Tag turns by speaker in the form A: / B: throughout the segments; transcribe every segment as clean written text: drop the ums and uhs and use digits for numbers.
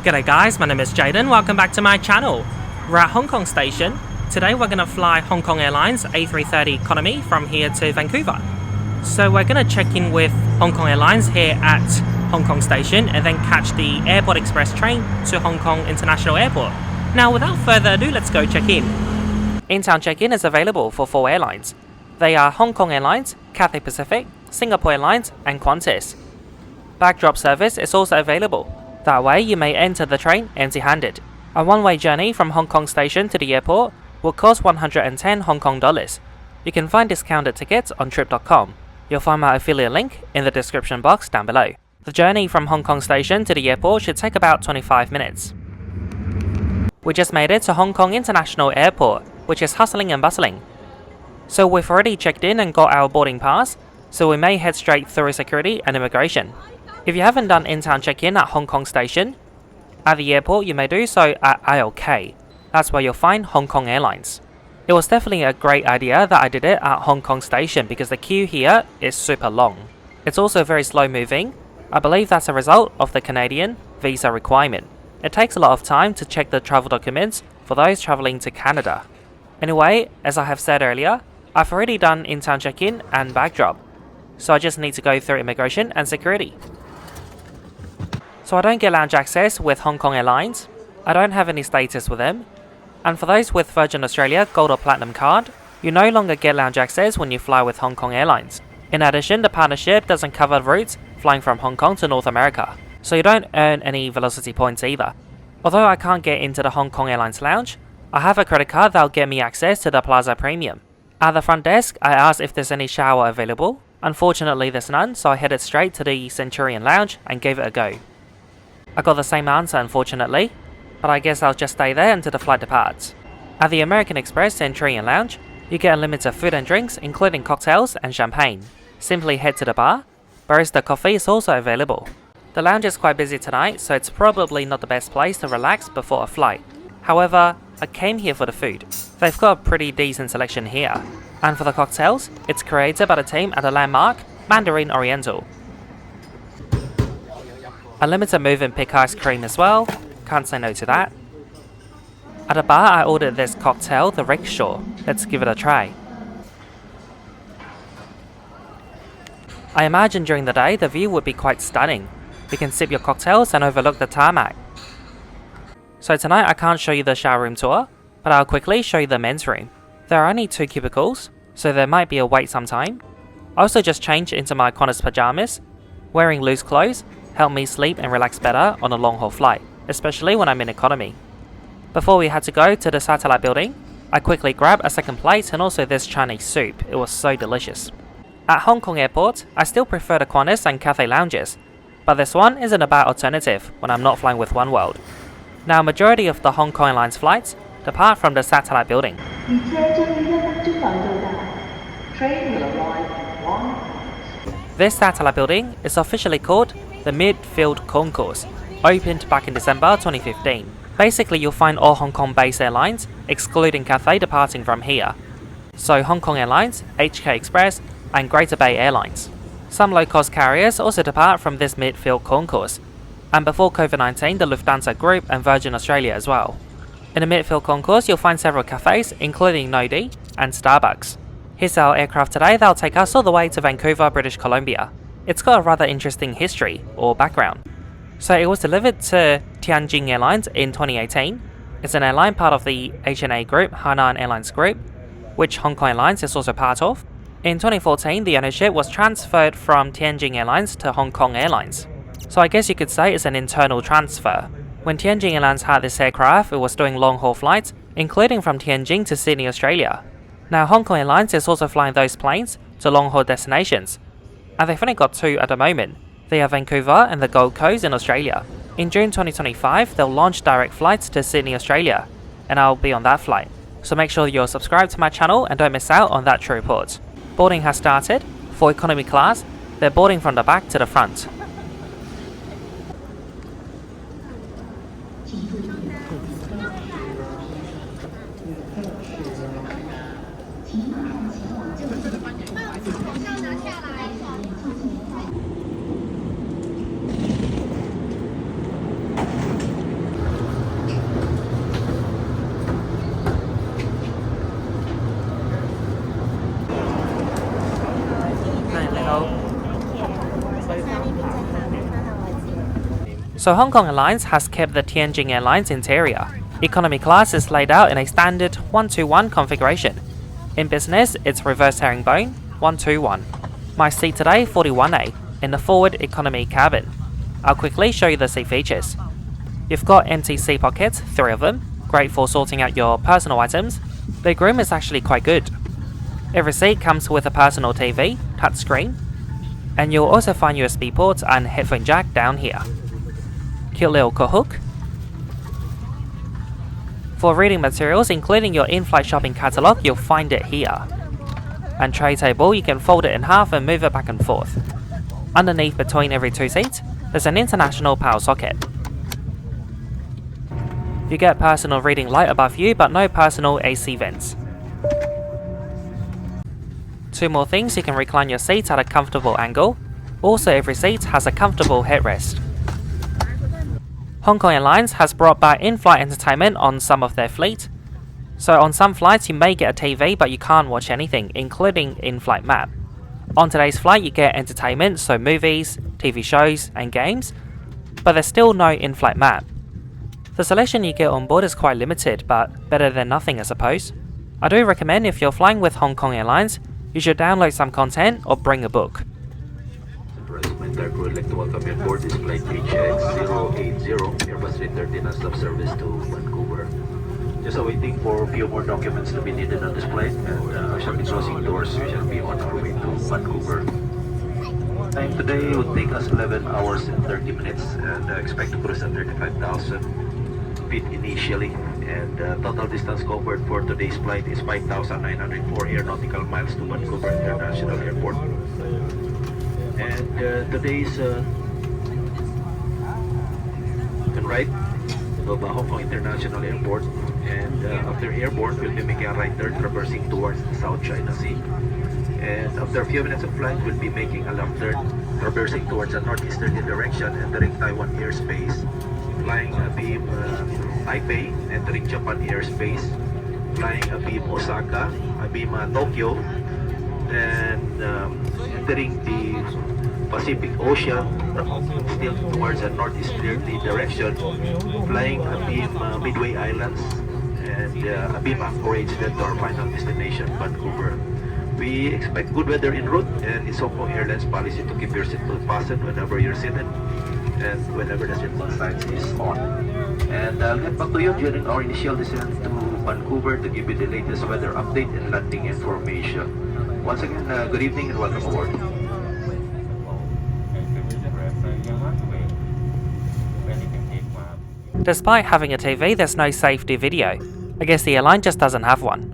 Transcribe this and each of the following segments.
A: G'day guys, my name is Jaden, welcome back to my channel. We're at Hong Kong station. Today we're going to fly Hong Kong Airlines A330 economy from here to Vancouver. So we're going to check in with Hong Kong Airlines here at Hong Kong station and then catch the Airport Express train to Hong Kong International Airport. Now without further ado, let's go check in. In-town check-in is available for 4 airlines. They are Hong Kong Airlines, Cathay Pacific, Singapore Airlines and Qantas. Bag drop service is also available. That way you may enter the train empty-handed. A one-way journey from Hong Kong station to the airport will cost 110 Hong Kong dollars. You can find discounted tickets on trip.com. You'll find my affiliate link in the description box down below. The journey from Hong Kong station to the airport should take about 25 minutes. We just made it to Hong Kong International Airport, which is hustling and bustling. So we've already checked in and got our boarding pass, so we may head straight through security and immigration. If you haven't done in-town check-in at Hong Kong station, at the airport you may do so at AIRLINES. That's where you'll find Hong Kong Airlines. It was definitely a great idea that I did it at Hong Kong station because the queue here is super long. It's also very slow moving. I believe that's a result of the Canadian visa requirement. It takes a lot of time to check the travel documents for those travelling to Canada. Anyway, as I have said earlier, I've already done in-town check-in and bag drop, so I just need to go through immigration and security. So I don't get lounge access with Hong Kong Airlines, I don't have any status with them, and for those with Virgin Australia Gold or Platinum card, you no longer get lounge access when you fly with Hong Kong Airlines. In addition, the partnership doesn't cover routes flying from Hong Kong to North America, so you don't earn any velocity points either. Although I can't get into the Hong Kong Airlines lounge, I have a credit card that'll get me access to the Plaza Premium. At the front desk, I asked if there's any shower available. Unfortunately there's none, so I headed straight to the Centurion lounge and gave it a go. I got the same answer unfortunately, but I guess I'll just stay there until the flight departs. At the American Express Centurion lounge, you get unlimited food and drinks including cocktails and champagne. Simply head to the bar. Barista coffee is also available. The lounge is quite busy tonight, so it's probably not the best place to relax before a flight. However, I came here for the food. They've got a pretty decent selection here. And for the cocktails, it's created by the team at the landmark Mandarin Oriental. Unlimited move and pick ice cream as well, can't say no to that. At the bar I ordered this cocktail, the rickshaw. Let's give it a try. I imagine during the day the view would be quite stunning. You can sip your cocktails and overlook the tarmac. So tonight I can't show you the shower room tour, but I'll quickly show you the men's room. There are only 2 cubicles, so there might be a wait sometime. I also just changed into my Qantas pajamas. Wearing loose clothes helped me sleep and relax better on a long haul flight, especially when I'm in economy. Before we had to go to the satellite building, I quickly grabbed a second plate and also this Chinese soup. It was so delicious. At Hong Kong Airport, I still prefer the Qantas and Cathay lounges, but this one isn't a bad alternative when I'm not flying with Oneworld. Now majority of the Hong Kong Airlines flights depart from the satellite building. This satellite building is officially called the Midfield Concourse, opened back in December 2015. Basically you'll find all Hong Kong based airlines, excluding Cathay, departing from here. So Hong Kong Airlines, HK Express and Greater Bay Airlines. Some low-cost carriers also depart from this Midfield Concourse, and before COVID-19 the Lufthansa Group and Virgin Australia as well. In the Midfield Concourse you'll find several cafes including Nodi and Starbucks. Here's our aircraft today that'll take us all the way to Vancouver, British Columbia. It's got a rather interesting history or background. So it was delivered to Tianjin Airlines in 2018. It's an airline part of the HNA Group, Hainan Airlines Group, which Hong Kong Airlines is also part of. In 2014 the ownership was transferred from Tianjin Airlines to Hong Kong Airlines. So I guess you could say it's an internal transfer. When Tianjin Airlines had this aircraft, it was doing long haul flights, including from Tianjin to Sydney, Australia. Now Hong Kong Airlines is also flying those planes to long haul destinations, and they've only got 2 at the moment. They are Vancouver and the Gold Coast in Australia. In June 2025 they'll launch direct flights to Sydney, Australia, and I'll be on that flight. So make sure you're subscribed to my channel and don't miss out on that true report. Boarding has started. For economy class, they're boarding from the back to the front. So Hong Kong Airlines has kept the Tianjin Airlines interior. Economy class is laid out in a standard 1-2-1 configuration. In business, it's reverse herringbone, 1-2-1. My seat today, 41A, in the forward economy cabin. I'll quickly show you the seat features. You've got empty seat pockets, 3 of them, great for sorting out your personal items. The room is actually quite good. Every seat comes with a personal TV, touchscreen, and you'll also find USB ports and headphone jack down here. Cute little coat hook. For reading materials, including your in-flight shopping catalogue, you'll find it here. And tray table, you can fold it in half and move it back and forth. Underneath between every 2 seats, there's an international power socket. You get personal reading light above you, but no personal AC vents. 2 more things, you can recline your seats at a comfortable angle. Also, every seat has a comfortable headrest. Hong Kong Airlines has brought back in-flight entertainment on some of their fleet. So on some flights you may get a TV but you can't watch anything, including in-flight map. On today's flight you get entertainment, so movies, TV shows and games, but there's still no in-flight map. The selection you get on board is quite limited, but better than nothing I suppose. I do recommend if you're flying with Hong Kong Airlines, you should download some content or bring a book.
B: Entire crew would like to welcome you on board this flight HX080 Airbus A330 non-stop service to Vancouver. Just awaiting for a few more documents to be needed on this flight, and we shall be closing doors. We shall be on our way to Vancouver. Time today would take us 11 hours and 30 minutes, and expect to cruise at 35,000 feet initially. And total distance covered for today's flight is 5,904 aeronautical miles to Vancouver International Airport. And today's right of Hong Kong International Airport, and after airborne we'll be making a right turn traversing towards the South China Sea, and after a few minutes of flight we'll be making a left turn traversing towards the northeasterly direction, entering Taiwan airspace, flying a beam Taipei, entering Japan airspace, flying a beam Osaka, a beam Tokyo, then entering the Pacific Ocean, still towards the northeasterly direction, flying a beam Midway Islands, and a beam anchorage then to our final destination, Vancouver. We expect good weather en route, and it's Hong Kong Airlines policy to keep your seatbelt fastened whenever you're seated and whenever the seatbelt signs is on. And I'll get back to you during our initial descent to Vancouver to give you the latest weather update and landing information. Once again, good evening and welcome aboard.
A: Despite having a TV, there's no safety video. I guess the airline just doesn't have one.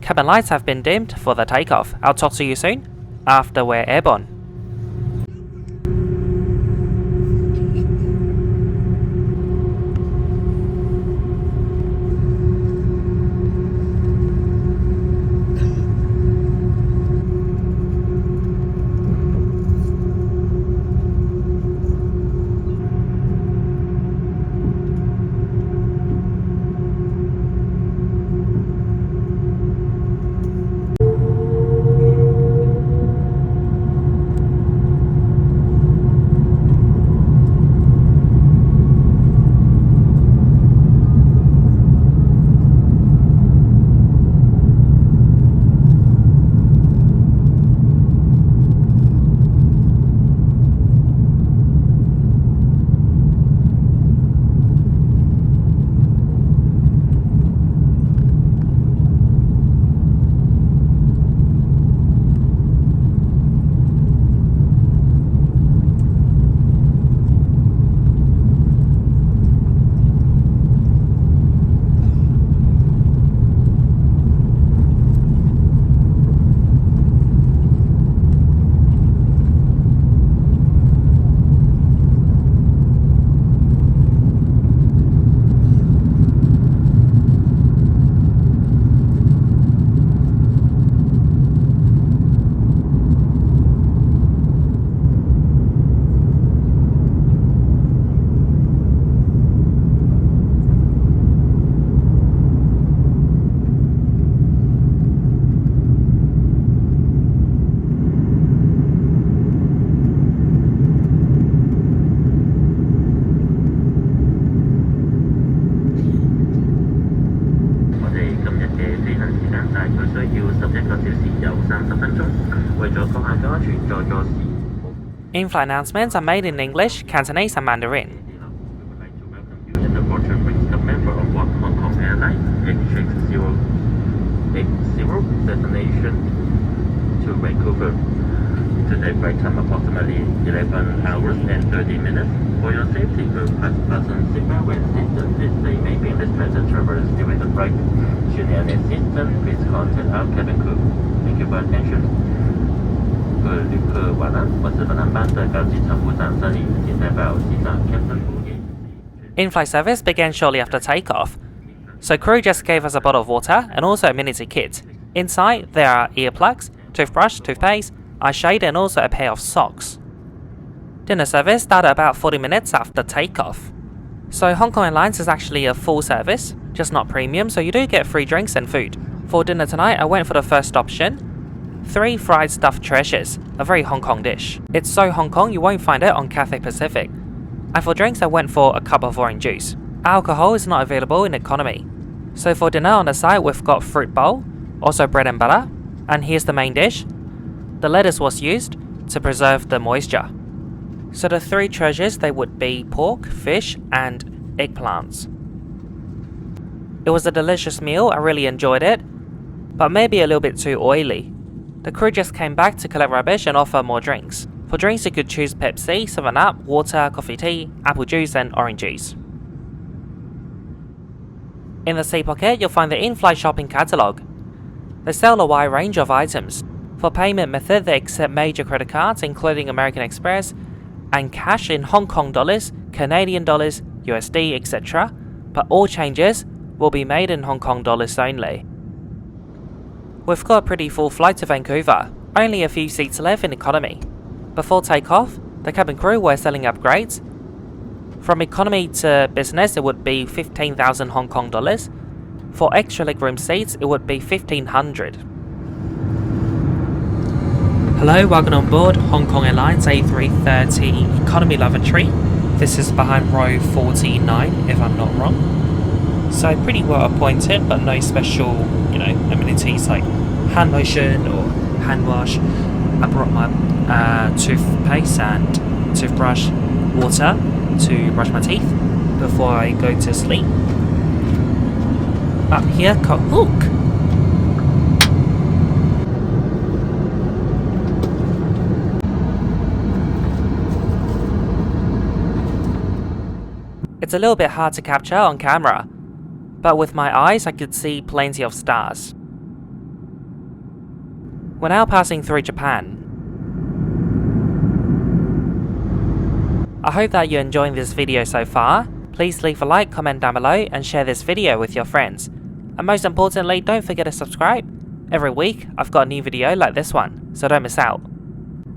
A: Cabin lights have been dimmed for the takeoff. I'll talk to you soon, after we're airborne. In-flight announcements are made in English, Cantonese and Mandarin.
C: In the portrait with the member of Hong Kong Airlines, HX080, destination to Vancouver. Today flight time approximately 11 hours and 30 minutes. For your safety, please fasten seatbelt when seated. They may be distracted travelers during the flight. Should any assistance, please contact our cabin crew. Thank you for attention. 各位旅客晚安，我是本航班的高级乘务长三里，请代表机长 Captain 胡言。
A: In-flight service began shortly after takeoff, so crew just gave us a bottle of water and also a amenity kit. Inside, there are earplugs, toothbrush, toothpaste, eye shade and also a pair of socks. Dinner service started about 40 minutes after takeoff. So Hong Kong Airlines is actually a full service, just not premium, so you do get free drinks and food. For dinner tonight, I went for the first option. 3 fried stuffed treasures, a very Hong Kong dish. It's so Hong Kong you won't find it on Cathay Pacific. And for drinks I went for a cup of orange juice. Alcohol is not available in economy. So for dinner on the side we've got fruit bowl, also bread and butter, and here's the main dish. The lettuce was used to preserve the moisture. So the 3 treasures, they would be pork, fish and eggplants. It was a delicious meal, I really enjoyed it, but maybe a little bit too oily. The crew just came back to collect rubbish and offer more drinks. For drinks you could choose Pepsi, 7-Up, water, coffee tea, apple juice and orange juice. In the seat pocket you'll find the in-flight shopping catalogue. They sell a wide range of items. For payment method they accept major credit cards including American Express and cash in Hong Kong dollars, Canadian dollars, USD, etc. But all changes will be made in Hong Kong dollars only. We've got a pretty full flight to Vancouver, only a few seats left in economy. Before takeoff, the cabin crew were selling upgrades. From economy to business it would be 15,000 Hong Kong dollars. For extra legroom seats it would be 1,500. Hello, welcome on board Hong Kong Airlines A330 Economy Lavatory. This is behind row 49 if I'm not wrong. So pretty well appointed but no special, amenities like hand lotion or hand wash. I brought my toothpaste and toothbrush, water to brush my teeth before I go to sleep. Up here, got hook. It's a little bit hard to capture on camera, but with my eyes I could see plenty of stars. We're now passing through Japan. I hope that you're enjoying this video so far. Please leave a like, comment down below and share this video with your friends. And most importantly, don't forget to subscribe. Every week I've got a new video like this one, so don't miss out.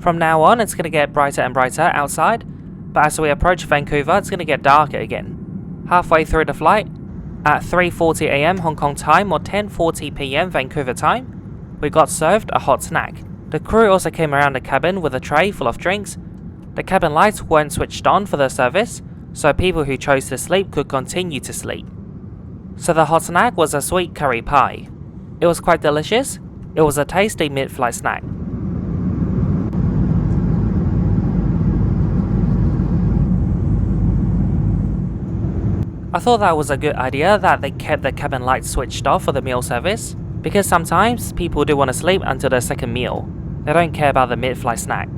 A: From now on it's going to get brighter and brighter outside, but as we approach Vancouver it's going to get darker again. Halfway through the flight, at 3:40 AM Hong Kong time or 10:40 PM Vancouver time, we got served a hot snack. The crew also came around the cabin with a tray full of drinks. The cabin lights weren't switched on for the service, so people who chose to sleep could continue to sleep. So the hot snack was a sweet curry pie. It was quite delicious. It was a tasty mid-flight snack. I thought that was a good idea that they kept the cabin lights switched off for the meal service, because sometimes people do want to sleep until their second meal. They don't care about the mid-flight snack.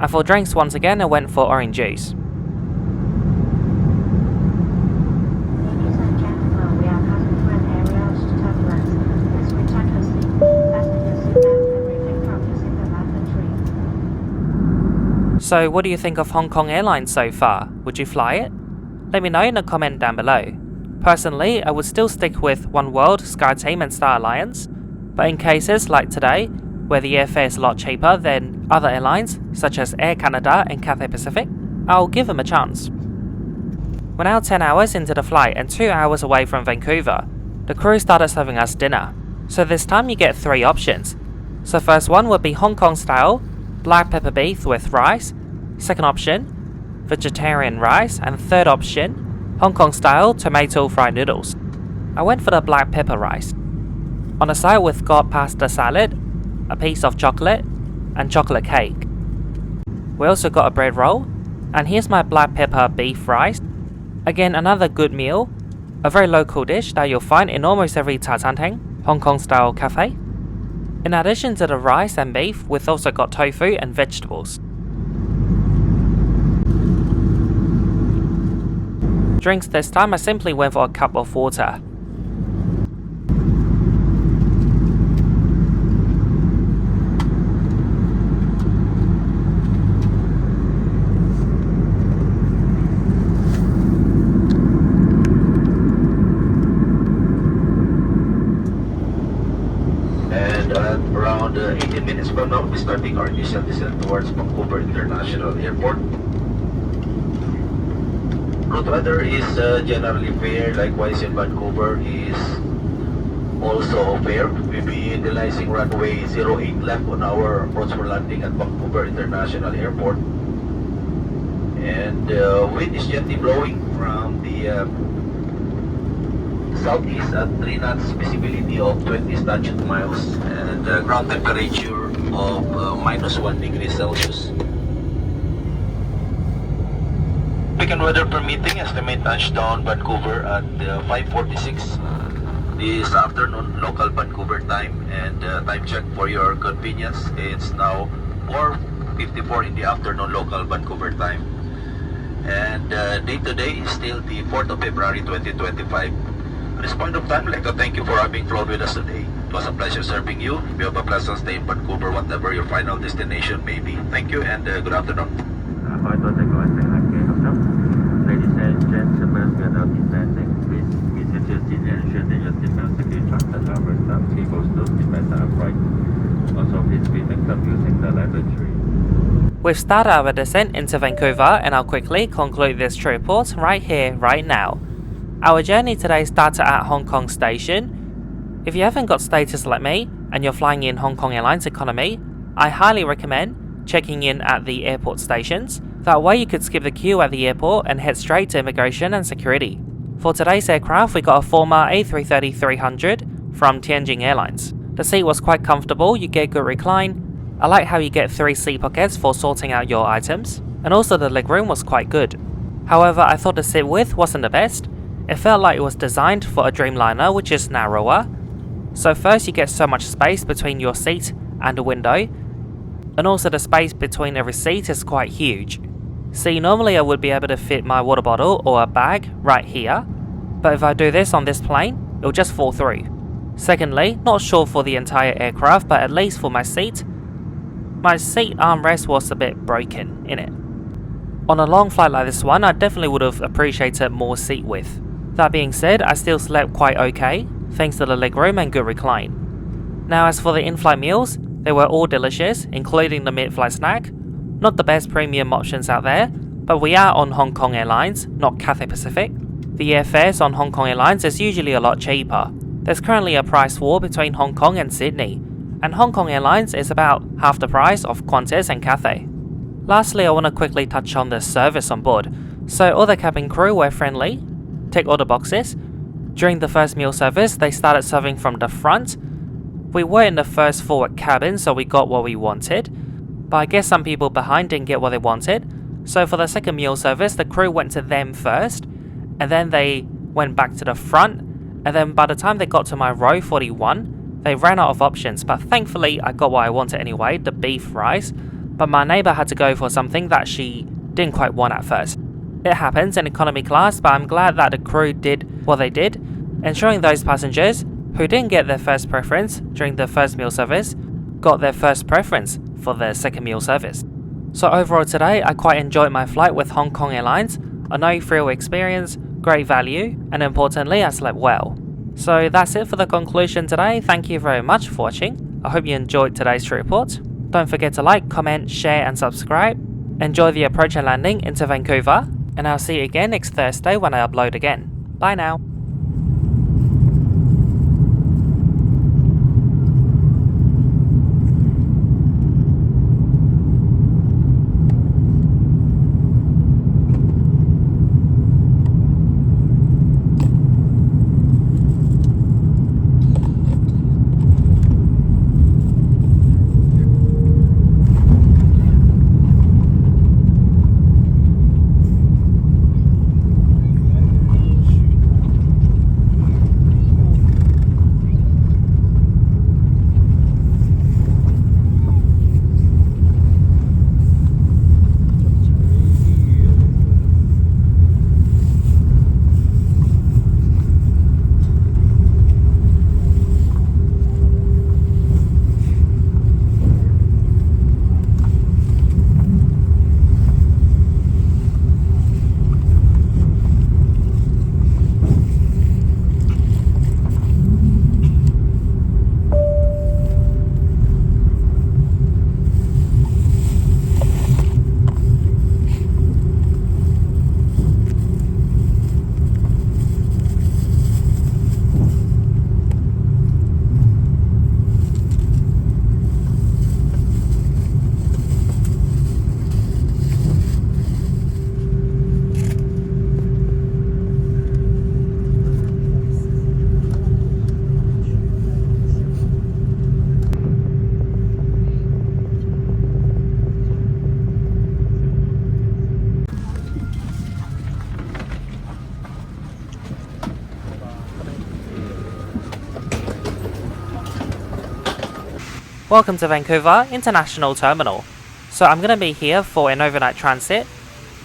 A: And for drinks once again I went for orange juice.
D: Ladies and gentlemen, we are passing through an area of turbulence. Please return to seat. Fasten your seatbelt and refrain from using the lavatory.
A: So what do you think of Hong Kong Airlines so far? Would you fly it? Let me know in a comment down below. Personally, I would still stick with oneworld, SkyTeam and Star Alliance, but in cases like today, where the airfare is a lot cheaper than other airlines, such as Air Canada and Cathay Pacific, I'll give them a chance. We're now 10 hours into the flight and 2 hours away from Vancouver. The crew started serving us dinner, so this time you get 3 options. So first one would be Hong Kong style, black pepper beef with rice. Second option, vegetarian rice, and third option, Hong Kong style tomato fried noodles. I went for the black pepper rice. On the side we've got pasta salad, a piece of chocolate, and chocolate cake. We also got a bread roll, and here's my black pepper beef rice. Again, another good meal, a very local dish that you'll find in almost every Taitanteng, Hong Kong style cafe. In addition to the rice and beef, we've also got tofu and vegetables. Drinks this time, I simply went for a cup of water.
B: And around 18 minutes from now, we'll be starting our initial descent towards Vancouver International Airport. Route weather is generally fair, likewise in Vancouver is also fair. We'll be utilizing runway 08 left on our approach for landing at Vancouver International Airport. And wind is gently blowing from the southeast at 3 knots, visibility of 20 statute miles, and ground temperature of -1 degree Celsius. Weekend weather permitting, estimate touchdown Vancouver at 5:46 this afternoon, local Vancouver time, and time check for your convenience. It's now 4:54 in the afternoon, local Vancouver time. And day to day is still the 4th of February 2025. At this point of time, I'd like to thank you for having flown with us today. It was a pleasure serving you. You have a pleasant stay in Vancouver, whatever your final destination may be. Thank you and good afternoon.
C: Ladies and gentlemen, we are now descending. Please visit your seat and ensure that your seatbelt securely fastened. Our staff tables those seatbelts are upright. Also, please be thankful using the lavatory.
A: We've started our descent into Vancouver, and I'll quickly conclude this trip report right here, right now. Our journey today started at Hong Kong Station. If you haven't got status like me, and you're flying in Hong Kong Airlines economy, I highly recommend checking in at the airport stations. That way you could skip the queue at the airport and head straight to immigration and security. For today's aircraft, we got a former A330-300 from Tianjin Airlines. The seat was quite comfortable, you get good recline. I like how you get 3 seat pockets for sorting out your items, and also the legroom was quite good. However, I thought the seat width wasn't the best. It felt like it was designed for a Dreamliner, which is narrower. So first you get so much space between your seat and the window, and also the space between every seat is quite huge. See, normally I would be able to fit my water bottle or a bag right here, but if I do this on this plane, it'll just fall through. Secondly, not sure for the entire aircraft, but at least for my seat armrest was a bit broken in it. On a long flight like this one, I definitely would have appreciated more seat width. That being said, I still slept quite okay, thanks to the legroom and good recline. Now as for the in-flight meals, they were all delicious, including the mid-flight snack. Not the best premium options out there, but we are on Hong Kong Airlines, not Cathay Pacific. The airfares on Hong Kong Airlines is usually a lot cheaper. There's currently a price war between Hong Kong and Sydney, and Hong Kong Airlines is about half the price of Qantas and Cathay. Lastly, I want to quickly touch on the service on board. So all the cabin crew were friendly, tick all the boxes. During the first meal service, they started serving from the front. We were in the first forward cabin, so we got what we wanted. But I guess some people behind didn't get what they wanted. So for the second meal service, the crew went to them first, and then they went back to the front. And then by the time they got to my row 41, they ran out of options. But thankfully, I got what I wanted anyway, the beef rice. But my neighbour had to go for something that she didn't quite want at first. It happens in economy class, but I'm glad that the crew did what they did, ensuring those passengers who didn't get their first preference during the first meal service got their first preference for their second meal service. So overall today, I quite enjoyed my flight with Hong Kong Airlines, a no-frill experience, great value, and importantly, I slept well. So that's it for the conclusion today. Thank you very much for watching. I hope you enjoyed today's trip report. Don't forget to like, comment, share and subscribe. Enjoy the approach and landing into Vancouver, and I'll see you again next Thursday when I upload again. Bye now. Welcome to Vancouver International Terminal. So I'm going to be here for an overnight transit.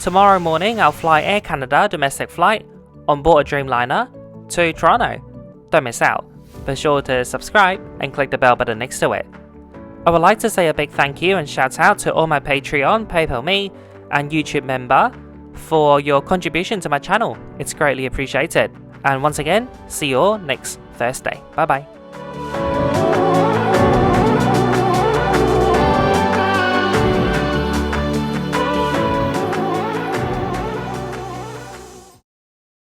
A: Tomorrow morning I'll fly Air Canada domestic flight on board a Dreamliner to Toronto. Don't miss out. Be sure to subscribe and click the bell button next to it. I would like to say a big thank you and shout out to all my Patreon, PayPal Me and YouTube member for your contribution to my channel. It's greatly appreciated. And once again, see you all next Thursday. Bye bye.